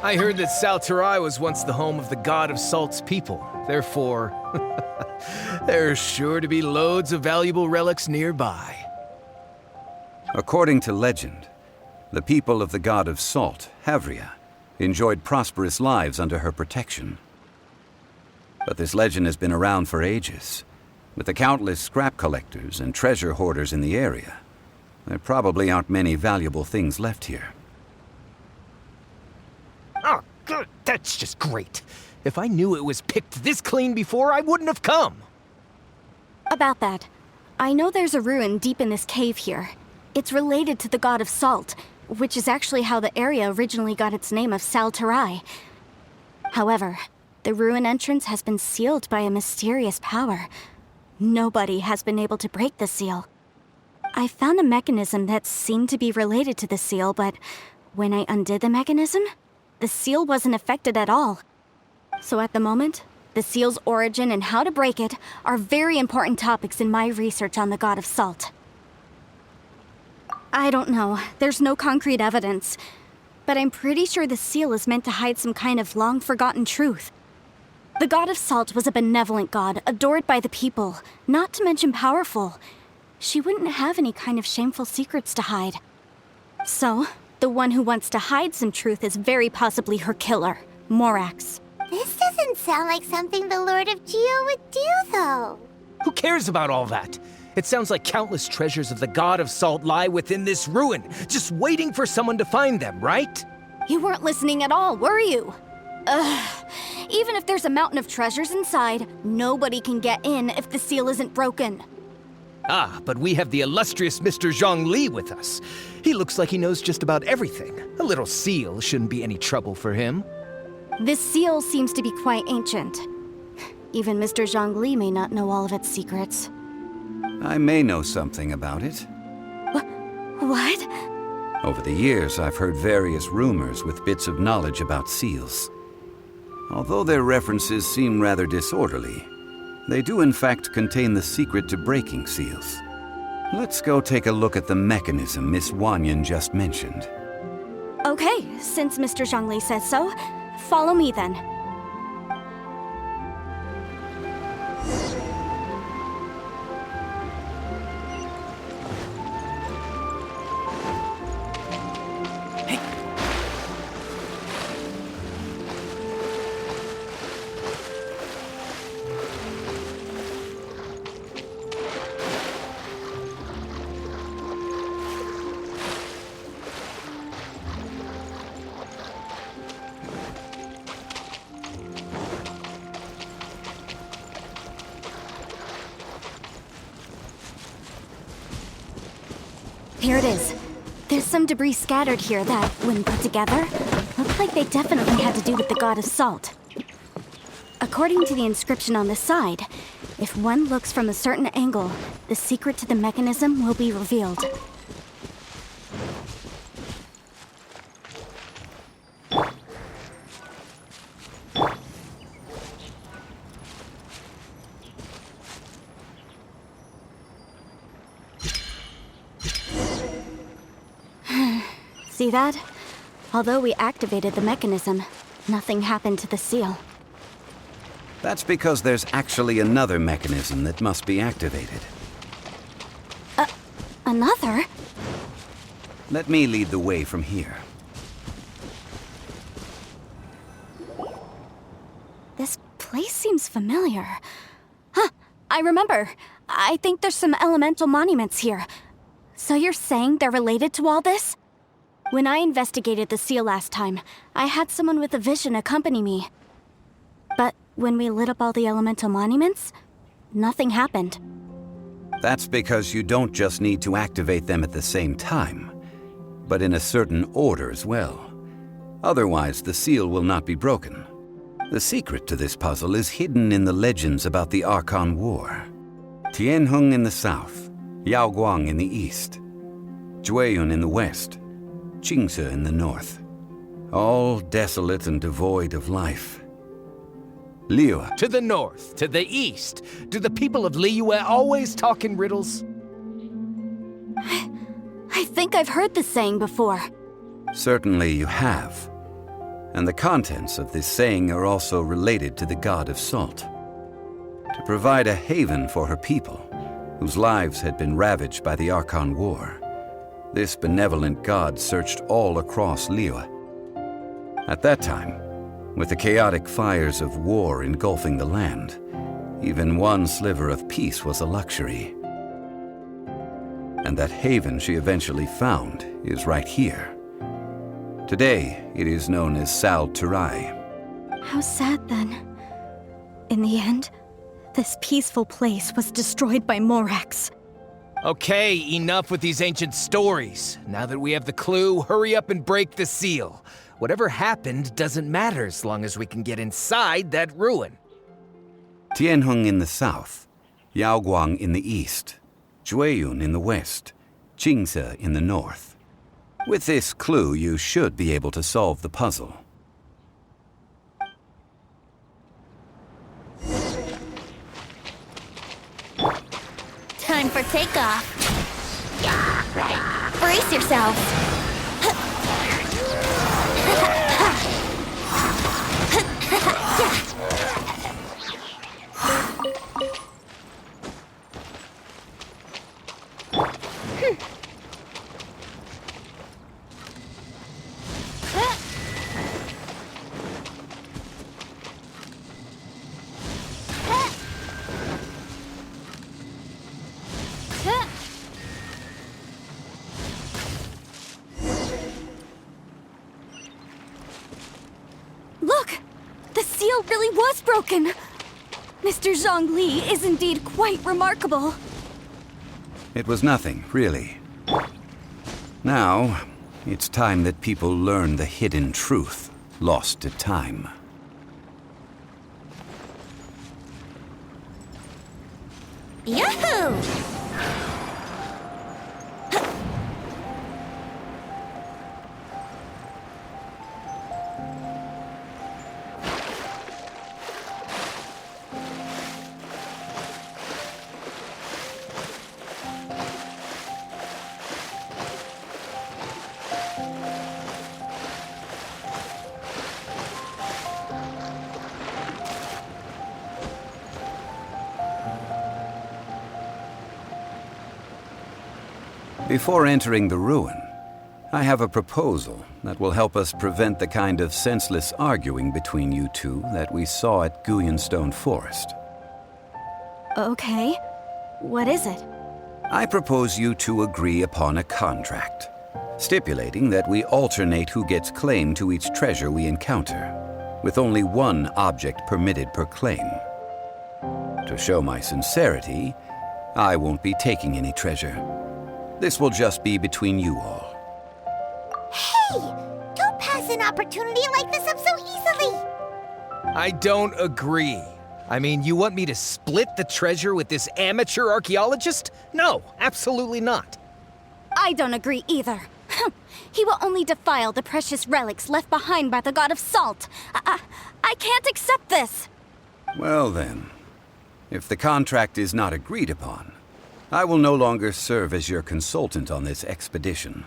I heard that Salterai was once the home of the god of Salt's people. Therefore, there's sure to be loads of valuable relics nearby. According to legend, the people of the god of Salt, Havria, enjoyed prosperous lives under her protection. But this legend has been around for ages. With the countless scrap collectors and treasure hoarders in the area, there probably aren't many valuable things left here. Oh, good. That's just great. If I knew it was picked this clean before, I wouldn't have come. About that, I know there's a ruin deep in this cave here. It's related to the god of Salt, which is actually how the area originally got its name of Salterai. However, the ruin entrance has been sealed by a mysterious power. Nobody has been able to break the seal. I found a mechanism that seemed to be related to the seal, but when I undid the mechanism, the seal wasn't affected at all. So at the moment, the seal's origin and how to break it are very important topics in my research on the god of Salt. I don't know, there's no concrete evidence, but I'm pretty sure the seal is meant to hide some kind of long-forgotten truth. The god of Salt was a benevolent god, adored by the people, not to mention powerful. She wouldn't have any kind of shameful secrets to hide. So, the one who wants to hide some truth is very possibly her killer, Morax. This doesn't sound like something the Lord of Geo would do, though. Who cares about all that? It sounds like countless treasures of the god of Salt lie within this ruin, just waiting for someone to find them, right? You weren't listening at all, were you? Even if there's a mountain of treasures inside, nobody can get in if the seal isn't broken. Ah, but we have the illustrious Mr. Zhongli with us. He looks like he knows just about everything. A little seal shouldn't be any trouble for him. This seal seems to be quite ancient. Even Mr. Zhongli may not know all of its secrets. I may know something about it. What? Over the years, I've heard various rumors with bits of knowledge about seals. Although their references seem rather disorderly, they do in fact contain the secret to breaking seals. Let's go take a look at the mechanism Miss Wanyan just mentioned. Okay, since Mr. Zhongli says so, follow me then. Here it is. There's some debris scattered here that, when put together, look like they definitely had to do with the god of Salt. According to the inscription on the side, if one looks from a certain angle, the secret to the mechanism will be revealed. See that? Although we activated the mechanism, nothing happened to the seal. That's because there's actually another mechanism that must be activated. Another? Let me lead the way from here. This place seems familiar. Huh, I remember. I think there's some elemental monuments here. So you're saying they're related to all this? When I investigated the seal last time, I had someone with a vision accompany me. But when we lit up all the elemental monuments, nothing happened. That's because you don't just need to activate them at the same time, but in a certain order as well. Otherwise, the seal will not be broken. The secret to this puzzle is hidden in the legends about the Archon War. Tianheng in the south, Yaoguang in the east, Jueyun in the west, Qingce in the north. All desolate and devoid of life. Liyue. To the north, to the east. Do the people of Liyue always talk in riddles? I think I've heard this saying before. Certainly you have. and the contents of this saying are also related to the god of salt. To provide a haven for her people, whose lives had been ravaged by the Archon War, this benevolent god searched all across Liyue. At that time, with the chaotic fires of war engulfing the land, even one sliver of peace was a luxury. And that haven she eventually found is right here. Today, it is known as Sal Turai. How sad then. In the end, this peaceful place was destroyed by Morax. Okay, enough with these ancient stories. Now that we have the clue, hurry up and break the seal. Whatever happened doesn't matter as long as we can get inside that ruin. Tianheng in the south, Yaoguang in the east, Jueyun in the west, Qingse in the north. With this clue, you should be able to solve the puzzle. Time for takeoff. Brace yourselves. Look! The seal really was broken! Mr. Zhongli is indeed quite remarkable. It was nothing, really. Now, it's time that people learn the hidden truth lost to time. Yahoo! Before entering the ruin, I have a proposal that will help us prevent the kind of senseless arguing between you two that we saw at Guyenstone Forest. Okay. What is it? I propose you two agree upon a contract, stipulating that we alternate who gets claim to each treasure we encounter, with only one object permitted per claim. To show my sincerity, I won't be taking any treasure. This will just be between you all. Hey! Don't pass an opportunity like this up so easily! I don't agree. I mean, you want me to split the treasure with this amateur archaeologist? No, absolutely not. I don't agree either. He will only defile the precious relics left behind by the god of salt. I can't accept this. Well then, if the contract is not agreed upon, I will no longer serve as your consultant on this expedition.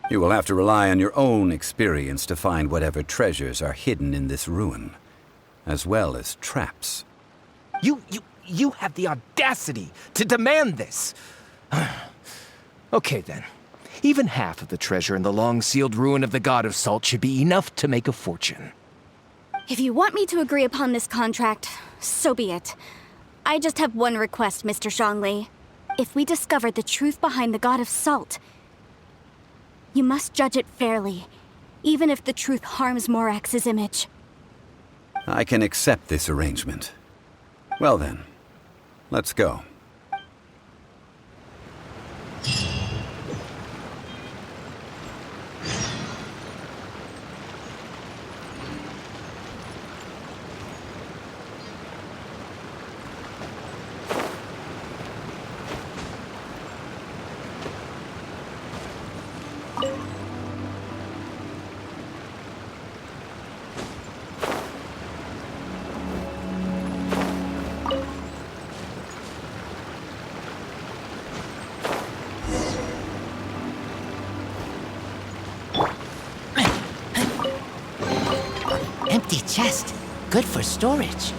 You will have to rely on your own experience to find whatever treasures are hidden in this ruin, as well as traps. You have the audacity to demand this. Okay then. Even half of the treasure in the long-sealed ruin of the God of Salt should be enough to make a fortune. If you want me to agree upon this contract, so be it. I just have one request, Mr. Zhongli. If we discover the truth behind the God of Salt, you must judge it fairly, even if the truth harms Morax's image. I can accept this arrangement. Well then, let's go. Empty chest. Good for storage.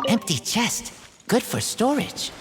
Empty chest. Good for storage.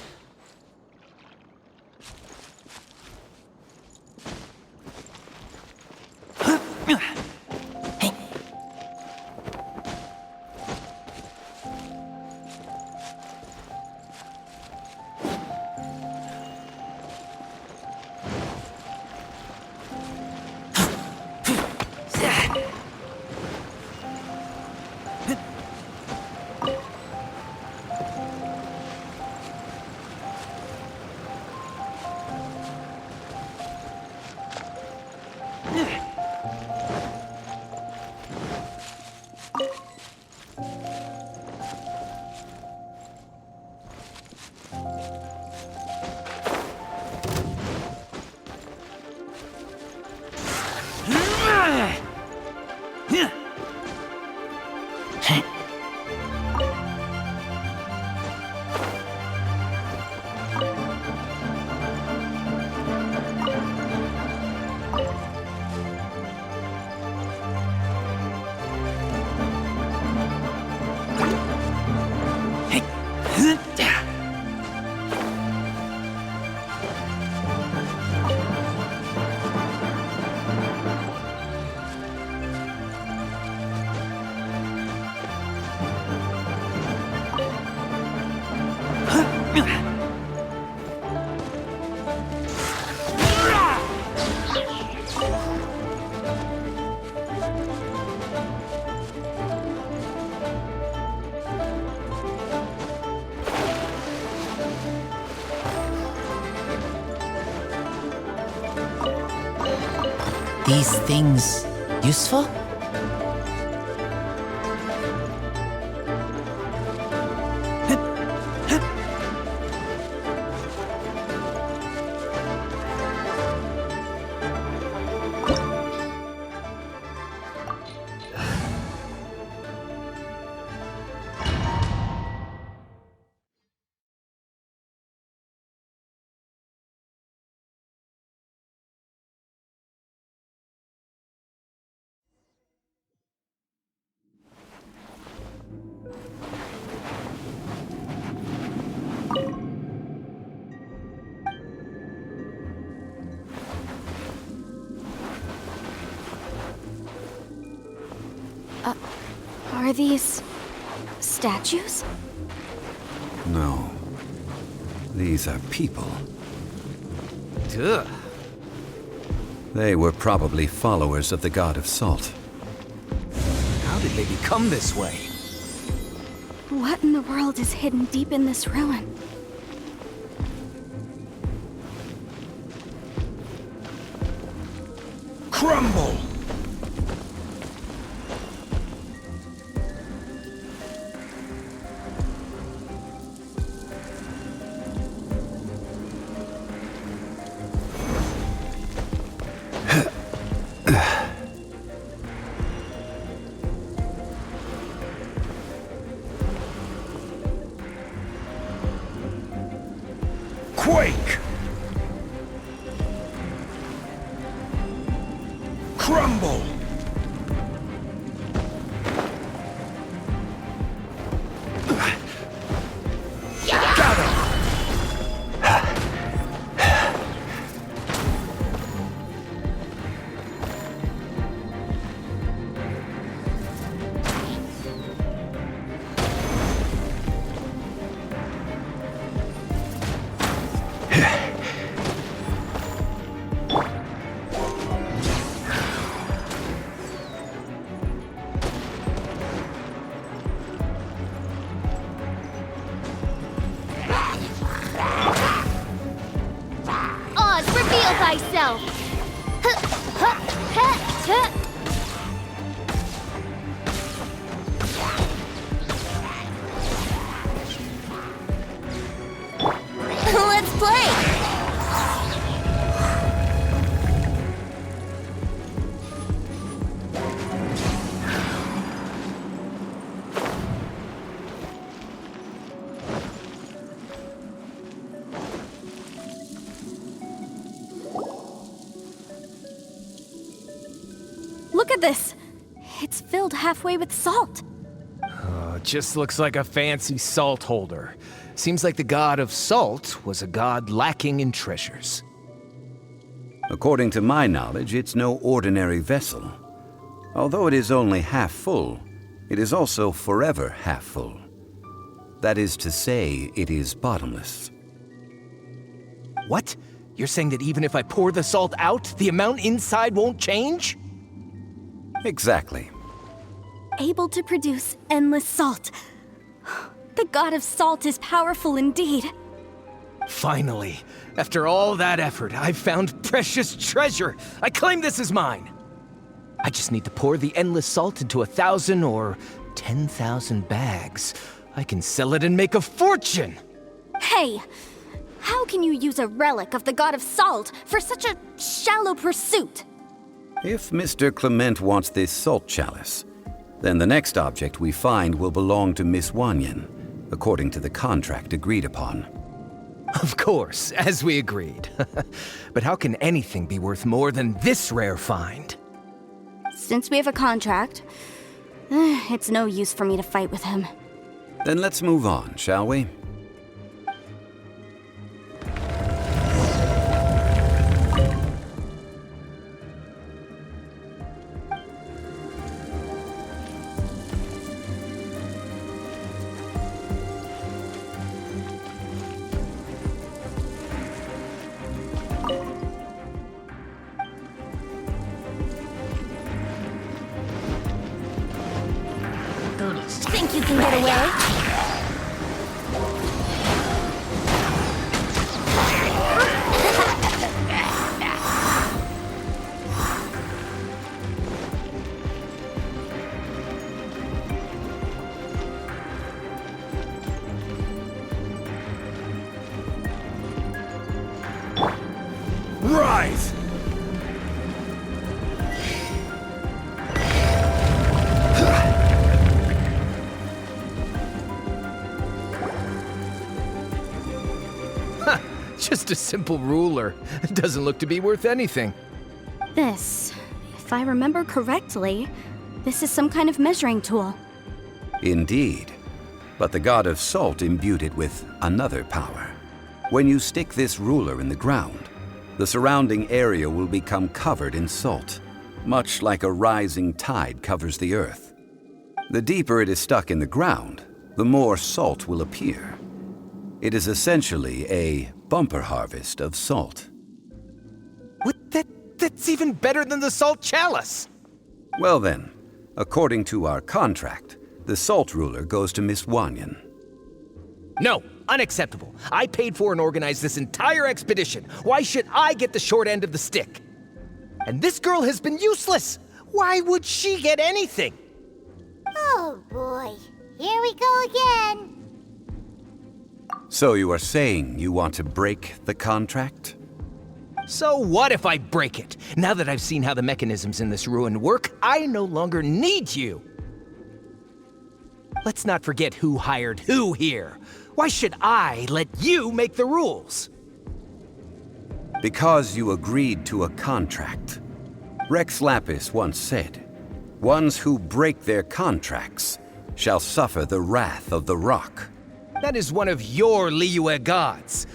These things useful? Are these statues? No. These are people. Ugh. They were probably followers of the god of salt. How did they become this way? What in the world is hidden deep in this ruin? Crumble! Quake! Crumble! Got him! Oz, reveal thyself! Let's play! Look at this! It's filled halfway with salt. Just looks like a fancy salt holder. Seems like the god of salt was a god lacking in treasures. According to my knowledge, it's no ordinary vessel. Although it is only half full, it is also forever half full. That is to say, it is bottomless. What? You're saying that even if I pour the salt out, the amount inside won't change? Exactly. Able to produce endless salt. The god of salt is powerful indeed. Finally, after all that effort, I've found precious treasure. I claim this as mine. I just need to pour the endless salt into 1,000 or 10,000 bags. I can sell it and make a fortune. Hey, how can you use a relic of the god of salt for such a shallow pursuit? If Mr. Clement wants this salt chalice, then the next object we find will belong to Miss Wanyan, according to the contract agreed upon. Of course, as we agreed. But how can anything be worth more than this rare find? Since we have a contract, it's no use for me to fight with him. Then let's move on, shall we? Think you can get away? Rise! Just a simple ruler. It doesn't look to be worth anything. This, if I remember correctly, this is some kind of measuring tool. Indeed. But the god of salt imbued it with another power. When you stick this ruler in the ground, the surrounding area will become covered in salt, much like a rising tide covers the earth. The deeper it is stuck in the ground, the more salt will appear. It is essentially a bumper harvest of salt. What? That's even better than the salt chalice! Well then, according to our contract, the salt ruler goes to Miss Wanyan. No, unacceptable. I paid for and organized this entire expedition. Why should I get the short end of the stick? And this girl has been useless. Why would she get anything? Oh boy, here we go again. So you are saying you want to break the contract? So what if I break it? Now that I've seen how the mechanisms in this ruin work, I no longer need you. Let's not forget who hired who here. Why should I let you make the rules? Because you agreed to a contract. Rex Lapis once said, "Ones who break their contracts shall suffer the wrath of the rock." That is one of your Liyue gods.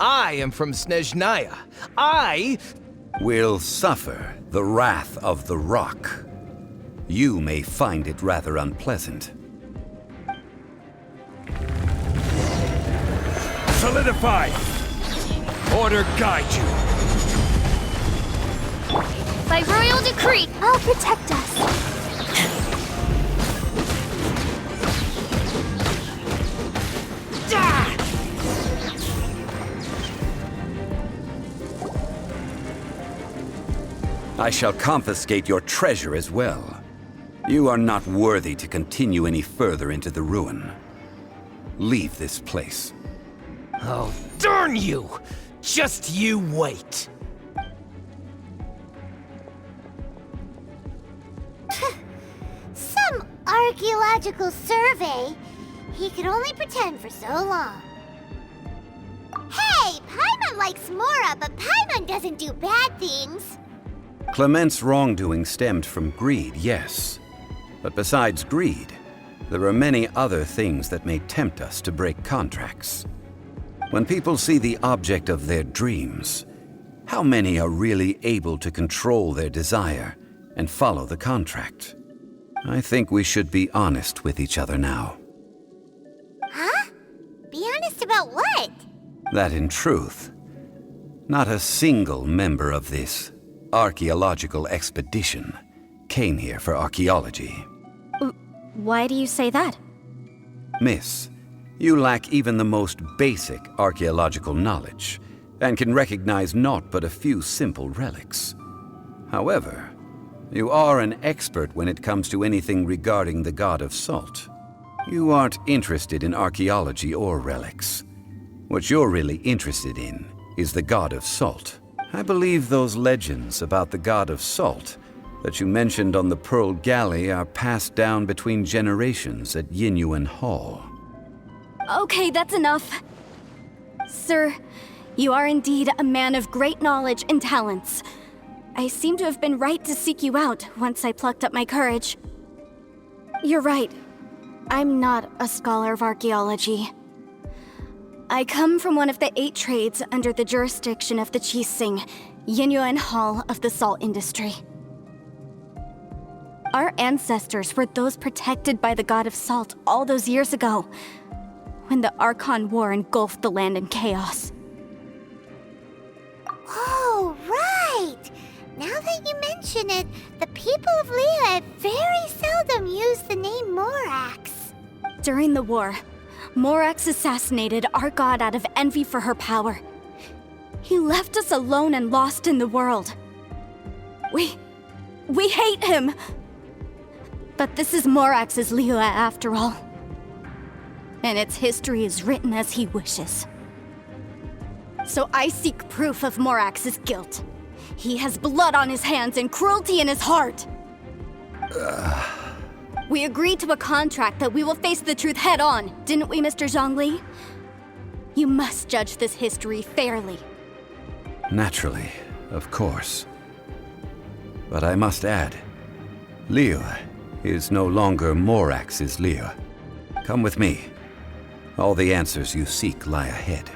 I am from Snezhnaya. I will suffer the wrath of the rock. You may find it rather unpleasant. Solidify! Order guide you! By royal decree, I'll protect us. I shall confiscate your treasure as well. You are not worthy to continue any further into the ruin. Leave this place. Oh, darn you! Just you wait. Some archaeological survey. He could only pretend for so long. Hey, Paimon likes Mora, but Paimon doesn't do bad things. Clement's wrongdoing stemmed from greed, yes. But besides greed, there are many other things that may tempt us to break contracts. When people see the object of their dreams, how many are really able to control their desire and follow the contract? I think we should be honest with each other now. Huh? Be honest about what? That in truth, not a single member of this archaeological expedition came here for archaeology. Why do you say that? Miss, you lack even the most basic archaeological knowledge and can recognize naught but a few simple relics. However, you are an expert when it comes to anything regarding the god of salt. You aren't interested in archaeology or relics. What you're really interested in is the god of salt. I believe those legends about the god of salt that you mentioned on the Pearl Galley are passed down between generations at Yinyuan Hall. Okay, that's enough. Sir, you are indeed a man of great knowledge and talents. I seem to have been right to seek you out once I plucked up my courage. You're right. I'm not a scholar of archaeology. I come from one of the 8 trades under the jurisdiction of the Qixing, Yinyuan Hall of the salt industry. Our ancestors were those protected by the god of salt all those years ago, when the Archon War engulfed the land in chaos. Oh, right! Now that you mention it, the people of Liyue very seldom use the name Morax. During the war, Morax assassinated our god out of envy for her power. He left us alone and lost in the world. We hate him! But this is Morax's Liyue after all. And its history is written as he wishes. So I seek proof of Morax's guilt. He has blood on his hands and cruelty in his heart. We agreed to a contract that we will face the truth head on, didn't we, Mr. Zhongli? You must judge this history fairly. Naturally, of course. But I must add, Liyue is no longer Morax's Liyue. Come with me. All the answers you seek lie ahead.